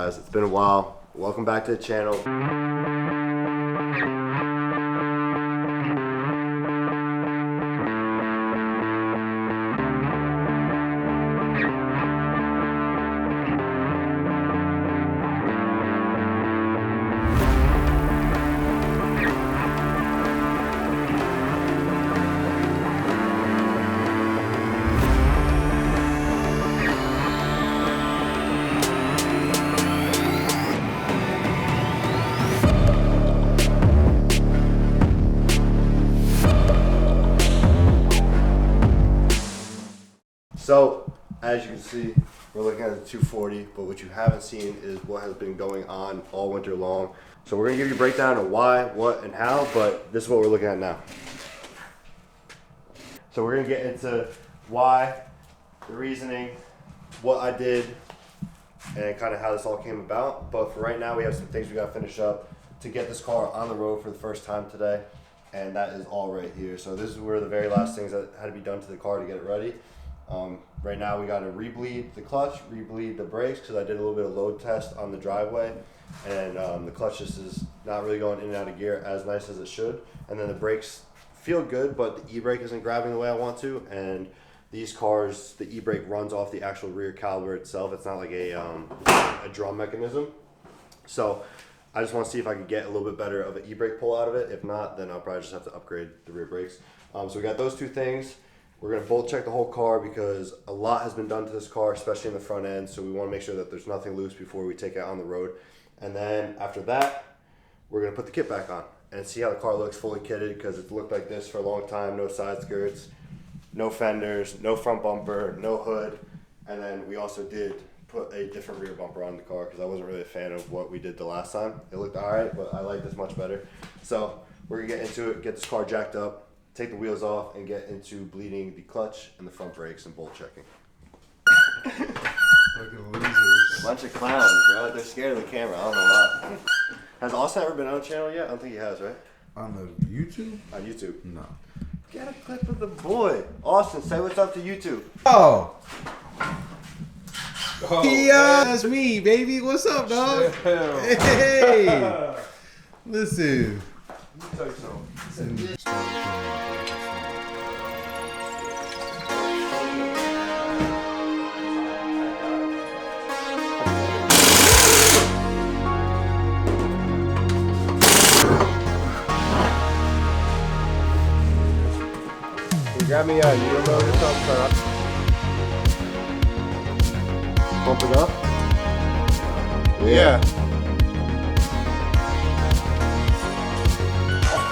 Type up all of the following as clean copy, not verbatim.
guys? It's been a while. Welcome back to the channel. So, as you can see, we're looking at the 240, but what you haven't seen is what has been going on all winter long. So we're gonna give you a breakdown of why, what, and how, but this is what we're looking at now. So we're gonna get into why, the reasoning, what I did, and kind of how this all came about. But for right now, we have some things we gotta finish up to get this car on the road for the first time today. And that is all right here. So this is where the very last things that had to be done to the car to get it ready. Right now we got to rebleed the clutch, rebleed the brakes, because I did a little bit of load test on the driveway, and the clutch just is not really going in and out of gear as nice as it should. And then the brakes feel good, but the e-brake isn't grabbing the way I want to. And these cars, the e-brake runs off the actual rear caliper itself. It's not like a drum mechanism. So I just want to see if I could get a little bit better of an e-brake pull out of it. If not, then I'll probably just have to upgrade the rear brakes. So we got those two things. We're going to bolt check the whole car because a lot has been done to this car, especially in the front end. So we want to make sure that there's nothing loose before we take it on the road. And then after that, we're going to put the kit back on and see how the car looks fully kitted, because it's looked like this for a long time. No side skirts, no fenders, no front bumper, no hood. And then we also did put a different rear bumper on the car because I wasn't really a fan of what we did the last time. It looked all right, but I like this much better. So we're going to get into it, get this car jacked up, take the wheels off, and get into bleeding the clutch and the front brakes and bolt checking. Fucking losers. Bunch of clowns, bro. They're scared of the camera. I don't know why. Has Austin ever been on a channel yet? I don't think he has, right? On the YouTube? On YouTube. No. Get a clip of the boy. Austin, say what's up to YouTube. Oh! Yeah, that's me, baby. What's up, dog? Hey! Listen. Let me tell you something. Grab me out. You don't know yourself, son. Pump it up. Yeah.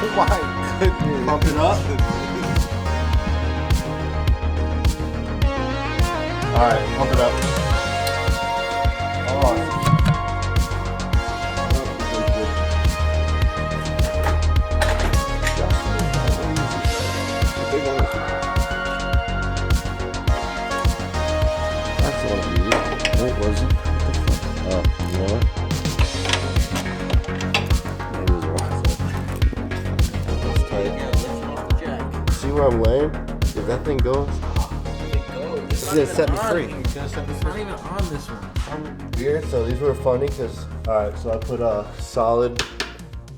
Oh my goodness. Pump it up. All right, pump it up. Hold on. What was it? What the fuck? Oh, you know what? Maybe it was wrong. That's tight. See where I'm laying? If that thing goes, it's gonna set me free. It's not even on this one. Weird. So these were funny because, alright, so I put a solid,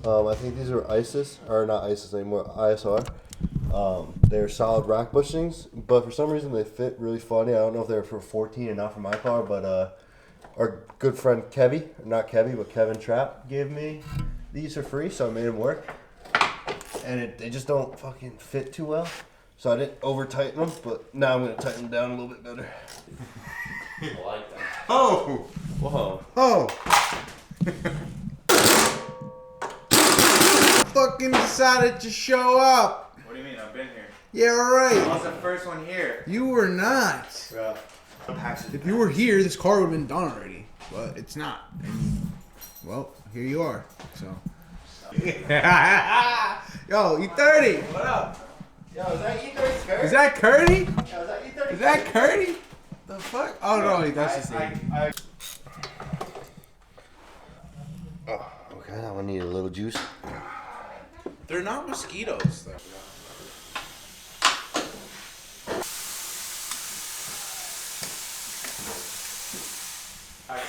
I think these are ISIS, or not ISIS anymore, ISR. They're solid rack bushings, but for some reason they fit really funny. I don't know if they're for 14 and not for my car, but our good friend Kevy, not Kevy, but Kevin Trapp gave me these for free, so I made them work. And they just don't fucking fit too well, so I didn't over tighten them, but now I'm gonna tighten them down a little bit better. I like that. Oh! Whoa. Oh! Fucking decided to show up. What do you mean? I've been here. Yeah, right. I was the first one here. You were not. Yeah. If you were here, this car would have been done already. But it's not. And, well, here you are. So. Yo, E30. What up? Yo, is that E30 skirt? Is that Curdy? Yo, is that E30 Is that Curdy? The fuck? Oh no, that's just it. Oh, okay, that one needed a little juice. They're not mosquitoes though. I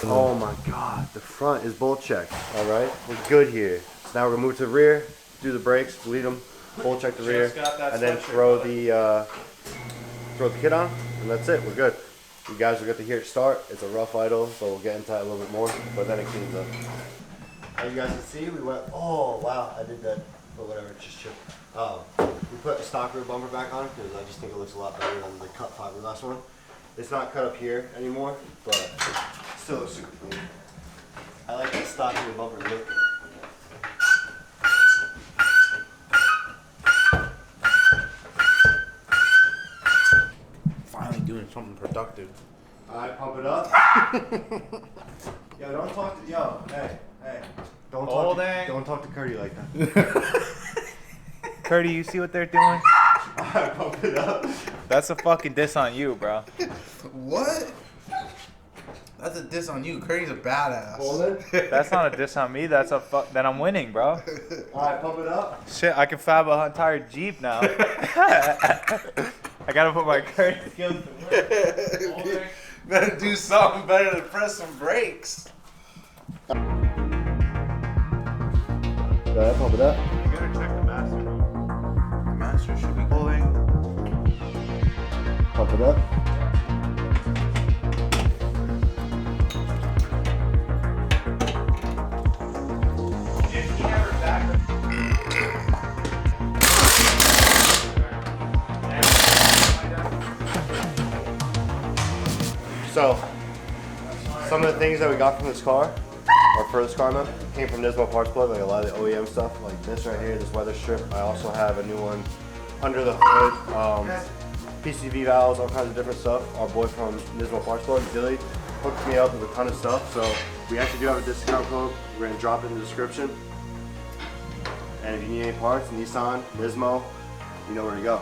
Oh my god, the front is bolt checked. Alright, we're good here. So now we're gonna move to the rear, do the brakes, bleed them, bolt check the rear, and then throw the kit on, and that's it, we're good. You guys will get to hear it start. It's a rough idle, so we'll get into that a little bit more, but then it cleans up. As you guys can see, we went, oh wow, I did that, but whatever, it's just chill. We put a stock rear bumper back on because I just think it looks a lot better than the cut fiberglass one. It's not cut up here anymore, but it still looks super clean. I like that stock rear bumper look. Finally doing something productive. Alright, pump it up. Yo, don't talk to, yo, hey. Don't talk to Curdy like that. Curdy, you see what they're doing? Alright, pump it up. That's a fucking diss on you, bro. What? That's a diss on you. Curry's a badass. Hold it. That's not a diss on me. That's a then I'm winning, bro. Alright, pump it up. Shit, I can fab an entire Jeep now. I gotta put my Curdy skills to work. Better do something better than press some brakes. Alright, pump it up. You gotta check the master. The master should be pulling. Pump it up. If he ever back. So, some of the things that we got from this car, or for this car, man, came from NizmoPartsPlug, like a lot of the OEM stuff, like this right here, this weather strip. I also have a new one under the hood, PCV valves, all kinds of different stuff. Our boy from NizmoPartsPlug, Dilly, hooked me up with a ton of stuff. So we actually do have a discount code. We're gonna drop it in the description. And if you need any parts, Nissan, Nizmo, you know where to go.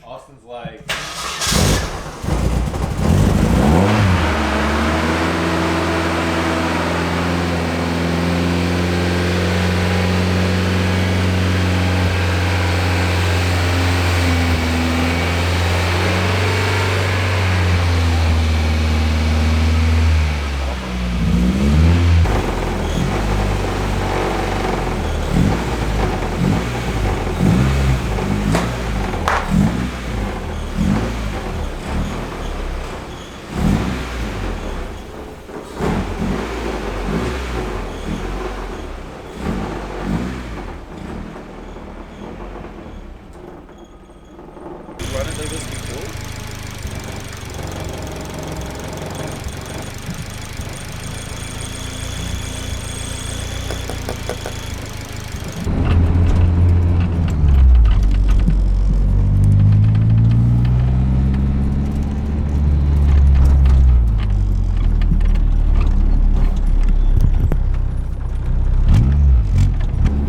Austin's like.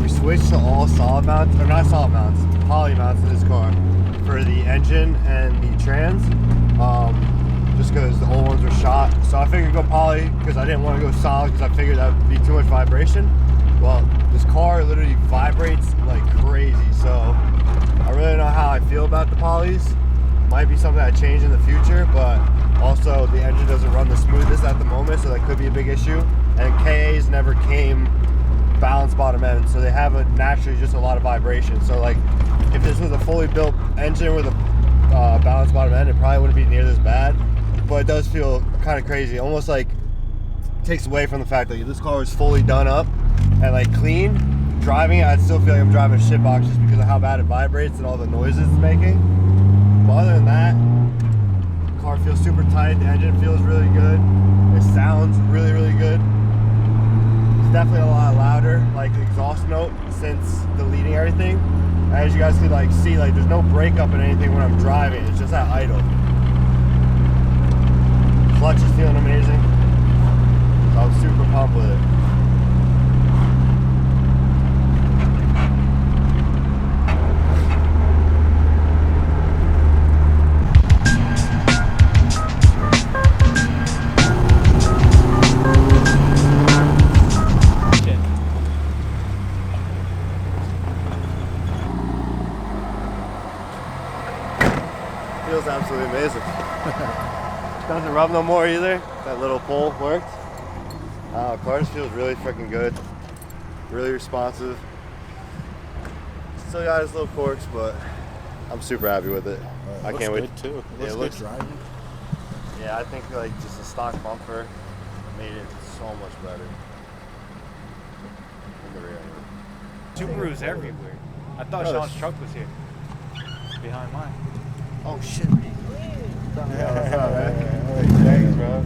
Switched to all solid mounts, or not solid mounts, poly mounts in this car for the engine and the trans, just because the old ones were shot. So I figured go poly because I didn't want to go solid because I figured that would be too much vibration. Well, this car literally vibrates like crazy, so I really don't know how I feel about the polys. Might be something I change in the future, but also the engine doesn't run the smoothest at the moment, so that could be a big issue. And KAs never came balanced bottom end, so they have a naturally just a lot of vibration. So like if this was a fully built engine with a balanced bottom end, it probably wouldn't be near this bad, but it does feel kind of crazy, almost like takes away from the fact that this car was fully done up and like clean. Driving it, I'd still feel like I'm driving a shitbox just because of how bad it vibrates and all the noises it's making. But other than that, the car feels super tight, the engine feels really good, it sounds really good. It's definitely a lot louder, like the exhaust note, since deleting everything. As you guys could like see, like there's no breakup in anything when I'm driving. It's just at idle. Clutch is feeling amazing. So I'm super pumped with it. Feels absolutely amazing. Doesn't rub no more either. That little pull worked. Car just feels really freaking good. Really responsive. Still got his little quirks, but I'm super happy with it. I can't wait. Too. Yeah, it looks driving. Yeah, I think like just a stock bumper made it so much better. In the rear. Subarus everywhere. I thought Oh, Sean's truck was here. Behind mine. Oh shit. Yeah, what's up, man? Thanks, bro.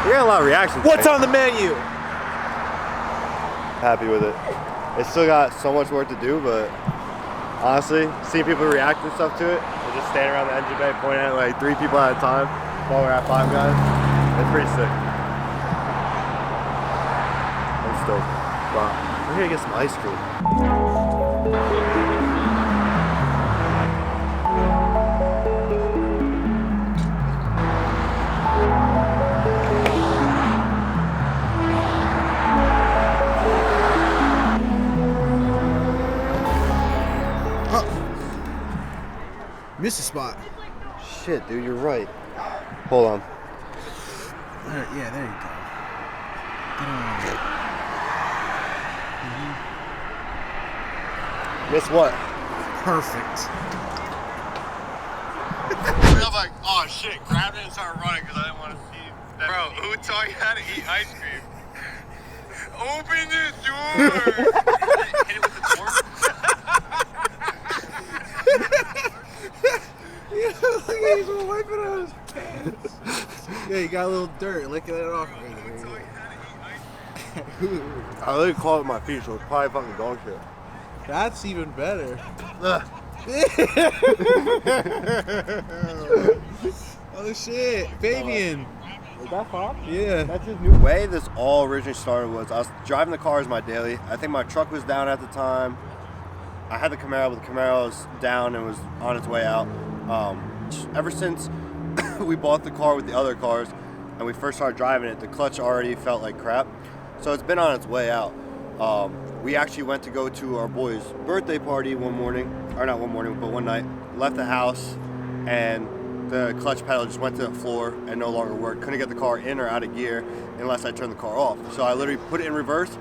We got a lot of reactions. What's on the menu? Happy with it. It's still got so much work to do, but honestly, seeing people react and stuff to it, we're just standing around the engine bay pointing at like 3 people at a time while we're at 5 guys. It's pretty sick. I'm stoked. Wow. We're gonna get some ice cream. Missed a spot. Shit, dude, you're right. Hold on. There, yeah, there you go. Miss what? Perfect. I'm like, oh shit, grabbed it and started running because I didn't want to see that. Bro, who taught you how to eat ice cream? Open the door! Hit it with the door? He's wiping out his pants. Yeah, you got a little dirt licking it off. I literally called it my feet, so it's probably fucking dog shit. That's even better. Oh shit, Fabian. Is that Pop? Yeah. That's his new way this all originally started was I was driving the car as my daily. I think my truck was down at the time. I had the Camaro, but the Camaro was down and was on its way out. Ever since we bought the car with the other cars and we first started driving it, the clutch already felt like crap. So it's been on its way out. We actually went to go to our boy's birthday party one morning, or not one morning, but one night. Left the house and the clutch pedal just went to the floor and no longer worked. Couldn't get the car in or out of gear unless I turned the car off. So I literally put it in reverse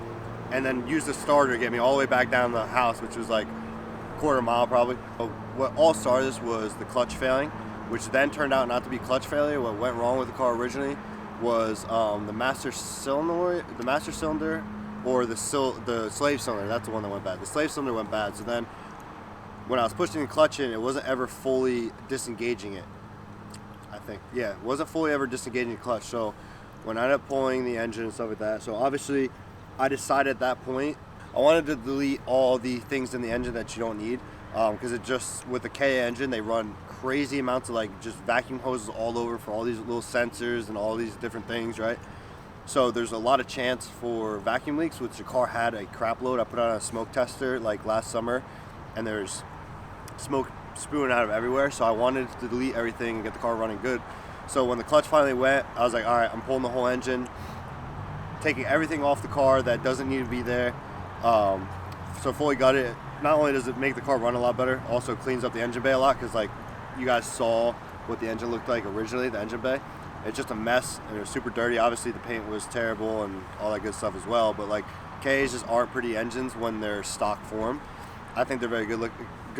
and then used the starter to get me all the way back down the house, which was like a quarter mile probably. But what all started this was the clutch failing, which then turned out not to be clutch failure. What went wrong with the car originally was the master cylinder, or the slave cylinder. That's the one that went bad. The slave cylinder went bad. So then when I was pushing the clutch in, it wasn't ever fully disengaging it. I think, yeah, it wasn't fully ever disengaging the clutch. So when I ended up pulling the engine and stuff like that, so obviously I decided at that point I wanted to delete all the things in the engine that you don't need, because it just, with the KA engine, they run crazy amounts of like just vacuum hoses all over for all these little sensors and all these different things, right? So there's a lot of chance for vacuum leaks, which the car had a crap load. I put on a smoke tester like last summer and there's smoke spewing out of everywhere. So I wanted to delete everything and get the car running good. So when the clutch finally went, I was like, all right, I'm pulling the whole engine. taking everything off the car that doesn't need to be there. So fully gutted. Not only does it make the car run a lot better, also cleans up the engine bay a lot, because like you guys saw what the engine looked like originally, the engine bay. It's just a mess and it was super dirty. Obviously the paint was terrible and all that good stuff as well, but like KAs just aren't pretty engines when they're stock form. I think they're very good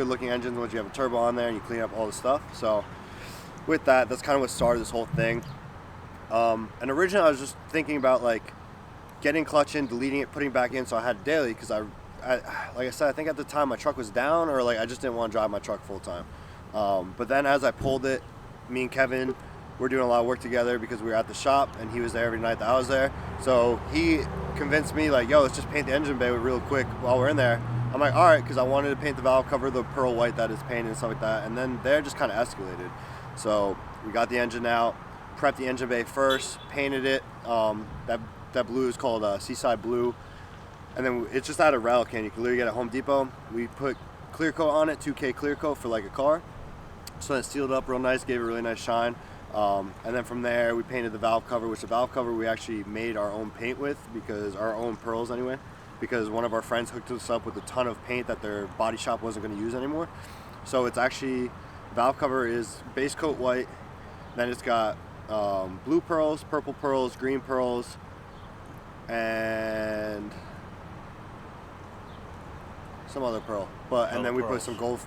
looking engines once you have a turbo on there and you clean up all the stuff. So with that, that's kind of what started this whole thing. And originally I was just thinking about like getting clutch in, deleting it, putting it back in, so I had it daily, because I like I said, I think at the time my truck was down, or like I just didn't want to drive my truck full time. But then as I pulled it, me and Kevin were doing a lot of work together because we were at the shop and he was there every night that I was there. So he convinced me like, yo, let's just paint the engine bay real quick while we're in there. I'm like, all right, because I wanted to paint the valve cover, the pearl white that is painted and stuff like that. And then there just kind of escalated. So we got the engine out, prepped the engine bay first, painted it. That blue is called Seaside Blue. And then it's just out of rattle can. You can literally get it at Home Depot. We put clear coat on it, 2K clear coat for like a car. So then it sealed up real nice, gave it a really nice shine. And then from there we painted the valve cover, which the valve cover we actually made our own paint with, because our own pearls anyway, because one of our friends hooked us up with a ton of paint that their body shop wasn't going to use anymore. So it's actually, valve cover is base coat white, then it's got blue pearls, purple pearls, green pearls, and some other pearl, and then we put some gold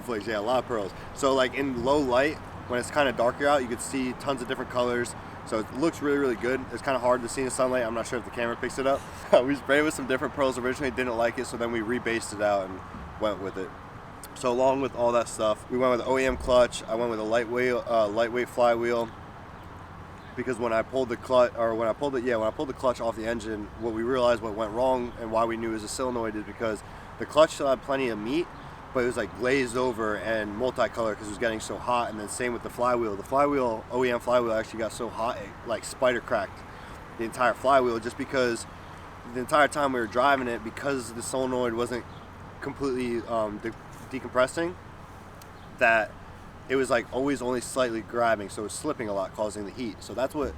flakes. Yeah, a lot of pearls. So like in low light, when it's kind of darker out, you could see tons of different colors. So it looks really, really good. It's kind of hard to see in the sunlight. I'm not sure if the camera picks it up. We sprayed with some different pearls originally, didn't like it, so then we rebased it out and went with it. So along with all that stuff, we went with OEM clutch. I went with a lightweight flywheel, because when I pulled the clutch, when I pulled the clutch off the engine, what we realized what went wrong and why we knew it was a solenoid is because the clutch still had plenty of meat, but it was like glazed over and multicolored because it was getting so hot. And then same with the flywheel. The flywheel, OEM flywheel, actually got so hot it like spider cracked the entire flywheel, just because the entire time we were driving it, because the solenoid wasn't completely decompressing, that it was like always only slightly grabbing, so it was slipping a lot, causing the heat. So that's what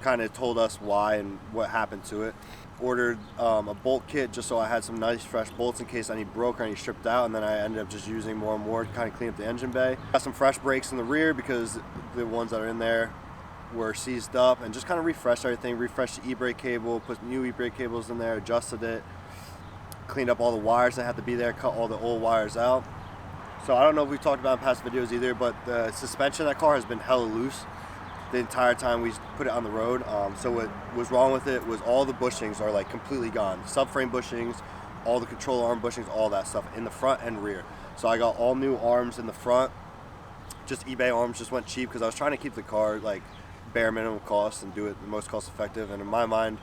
kind of told us why and what happened to it. Ordered a bolt kit just so I had some nice fresh bolts in case any broke or any stripped out, and then I ended up just using more and more to kind of clean up the engine bay. Got some fresh brakes in the rear because the ones that are in there were seized up, and just kind of refreshed everything, refreshed the e-brake cable, put new e-brake cables in there, adjusted it, cleaned up all the wires that had to be there, cut all the old wires out. So I don't know if we've talked about in past videos either, but the suspension of that car has been hella loose the entire time we put it on the road. So what was wrong with it was all the bushings are like completely gone. Subframe bushings, all the control arm bushings, all that stuff in the front and rear. So I got all new arms in the front. Just eBay arms, just went cheap because I was trying to keep the car like bare minimum cost and do it the most cost effective. And in my mind,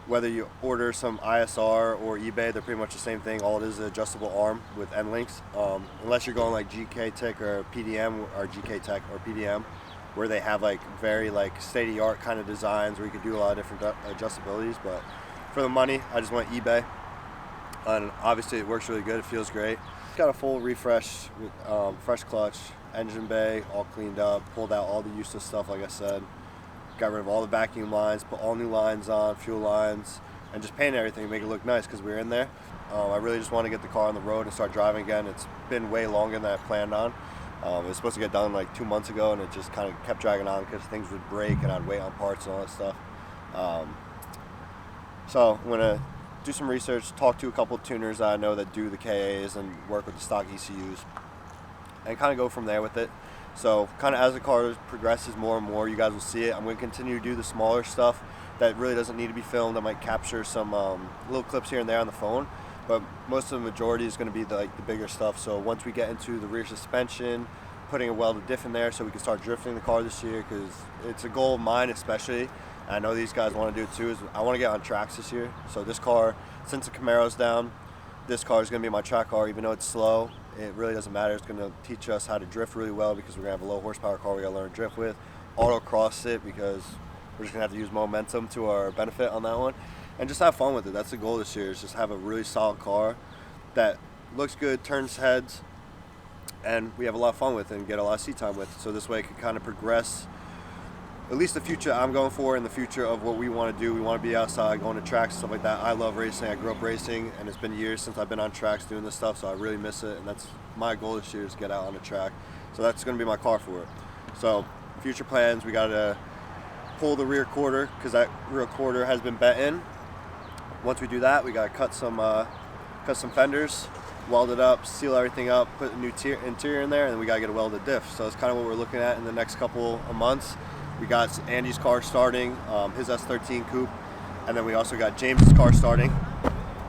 whether you order some ISR or eBay, they're pretty much the same thing. All it is an adjustable arm with end links. Unless you're going like GK Tech or PDM, or GK Tech or PDM, where they have like very like state-of-the-art kind of designs where you can do a lot of different adjustabilities. But for the money, I just went eBay, and obviously it works really good. It feels great. Got a full refresh with fresh clutch, engine bay all cleaned up, pulled out all the useless stuff like I said, got rid of all the vacuum lines, put all new lines on, fuel lines, and just painted everything to make it look nice because we were in there. I really just want to get the car on the road and start driving again. It's been way longer than I planned on. It was supposed to get done like 2 months ago, and it just kind of kept dragging on because things would break and I'd wait on parts and all that stuff. So I'm going to do some research, talk to a couple of tuners that I know that do the KAs and work with the stock ECUs, and kind of go from there with it. So kind of as the car progresses more and more, you guys will see it. I'm going to continue to do the smaller stuff that really doesn't need to be filmed. I might capture some little clips here and there on the phone, but most of the majority is going to be the bigger stuff. So once we get into the rear suspension, putting a welded diff in there so we can start drifting the car this year, because it's a goal of mine especially, and I know these guys want to do it too, is I want to get on tracks this year. So this car, since the Camaro's down, this car is going to be my track car. Even though it's slow, it really doesn't matter. It's going to teach us how to drift really well, because we're going to have a low horsepower car we got to learn to drift with. Autocross it, because we're just going to have to use momentum to our benefit on that one. And just have fun with it. That's the goal this year, is just have a really solid car that looks good, turns heads, and we have a lot of fun with it and get a lot of seat time with. So this way it can kind of progress at least the future I'm going for and the future of what we want to do. We want to be outside, going to tracks, stuff like that. I love racing. I grew up racing, and it's been years since I've been on tracks doing this stuff, so I really miss it, and that's my goal this year is to get out on the track. So that's going to be my car for it. So future plans, we got to pull the rear quarter because that rear quarter has been bent in. Once we do that, we got to cut some fenders, weld it up, seal everything up, put a new interior in there, and then we got to get a welded diff. So that's kind of what we're looking at in the next couple of months. We got Andy's car starting, his S13 coupe, and then we also got James's car starting.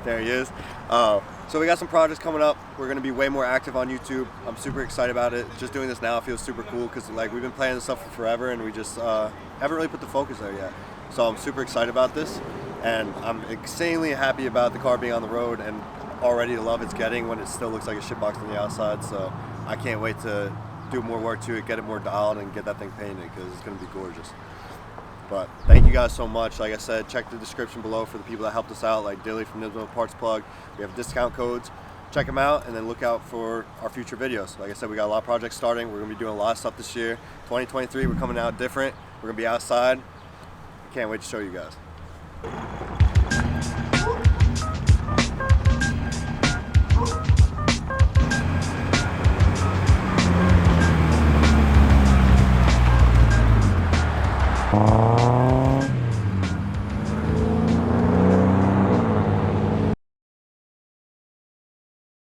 There he is. So we got some projects coming up. We're going to be way more active on YouTube. I'm super excited about it. Just doing this now feels super cool because like we've been planning this stuff for forever, and we just haven't really put the focus there yet. So I'm super excited about this, and I'm insanely happy about the car being on the road and already the love it's getting when it still looks like a shitbox on the outside. So I can't wait to do more work to it, get it more dialed, and get that thing painted because it's going to be gorgeous. But thank you guys so much. Like I said, check the description below for the people that helped us out, like Dilly from NizmoPartsPlug. We have discount codes. Check them out, and then look out for our future videos. Like I said, we got a lot of projects starting. We're going to be doing a lot of stuff this year. 2023, we're coming out different. We're going to be outside. Can't wait to show you guys.